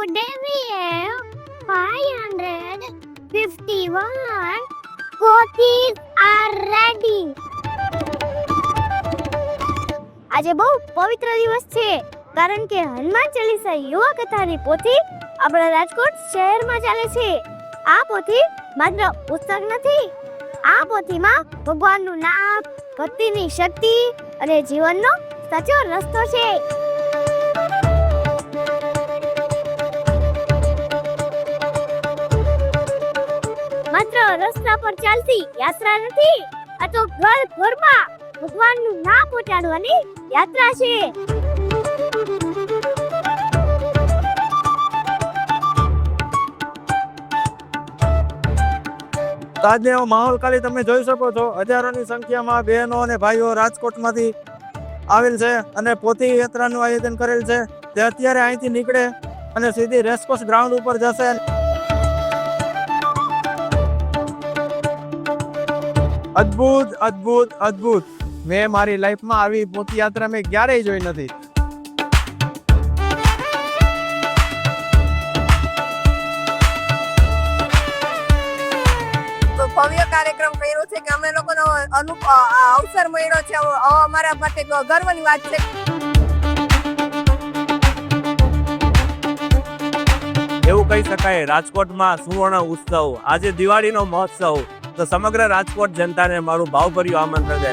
today we have 551 copies are ready. આજે બહુ પવિત્ર દિવસ છે કારણ કે હનુમાન ચાલીસા યુવા કથાની પોથી આપણા રાજકોટ શહેરમાં ચાલે છે. આ પોથી માત્ર પુસ્તક નથી, આ પોથીમાં ભગવાનનું નામ, ભક્તિની શક્તિ અને જીવનનો સાચો રસ્તો છે. માત્ર રસ્તા પર ચાલતી યાત્રા નથી, આ તો ઘર ઘરમાં ભગવાનનું નામ પહોંચાડવાની યાત્રા છે. આજનો માહોલ ખાલી તમે જોઈ શકો છો. હજારોની સંખ્યામાં બહેનો અને ભાઈઓ રાજકોટમાંથી આવેલ છે અને પોથી યાત્રાનું આયોજન કરેલ છે. તે અત્યારે અહીંથી નીકળે અને સીધી રેસકોર્સ ગ્રાઉન્ડ ઉપર જશે. અદ્ભુત અદ્ભુત અદ્ભુત. મેં મારી લાઈફમાં આવી પોથી યાત્રા મેં ક્યારેય જોઈ નથી. ભવ્ય કાર્યક્રમ કર્યો છે કે અમે લોકોનો અવસર મળ્યો છે. અમારા માટે ગર્વની વાત છે. એવું કહી શકાય રાજકોટમાં સુવર્ણ ઉત્સવ, આજે દિવાળીનો મહોત્સવ. તો સમગ્ર રાજકોટ જનતાને મારું ભાવભર્યું આમંત્રણ છે.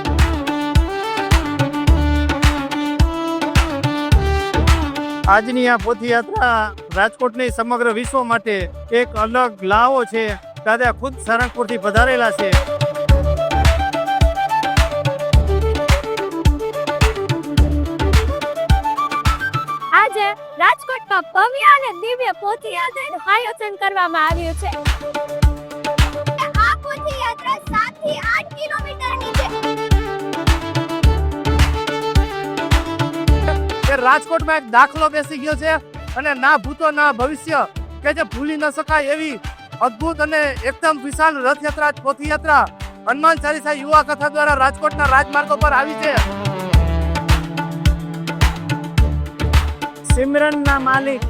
આજની આ પોથી યાત્રા રાજકોટની સમગ્ર વિશ્વ માટે એક અલગ લાવો છે. દાદા ખુદ સારંગપુરથી પધારેલા છે. આજે રાજકોટમાં ભવ્ય અને દિવ્ય પોથી યાત્રાનું આયોજન કરવામાં આવ્યું છે. આ પોથી યાત્રા 7 થી 8 કિલોમીટરની છે. રાજકોટમાં એક દાખલો બેસી ગયો છે અને ના ભૂતો ના ભવિષ્ય કે જે ભૂલી ન શકાય એવી અદ્ભુત અને એકદમ વિશાળ રથયાત્રા પોથી યાત્રા હનુમાન ચાલીસા યુવા કથા દ્વારા રાજકોટના રાજમાર્ગો પર આવી છે. સિમરનના માલિક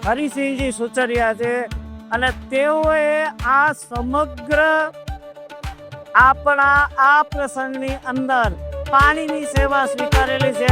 હરિસિંહજી સુચરિયા છે અને તેઓએ આ સમગ્ર આપણા આ પ્રસંગની અંદર પાણીની સેવા સ્વીકારેલી છે.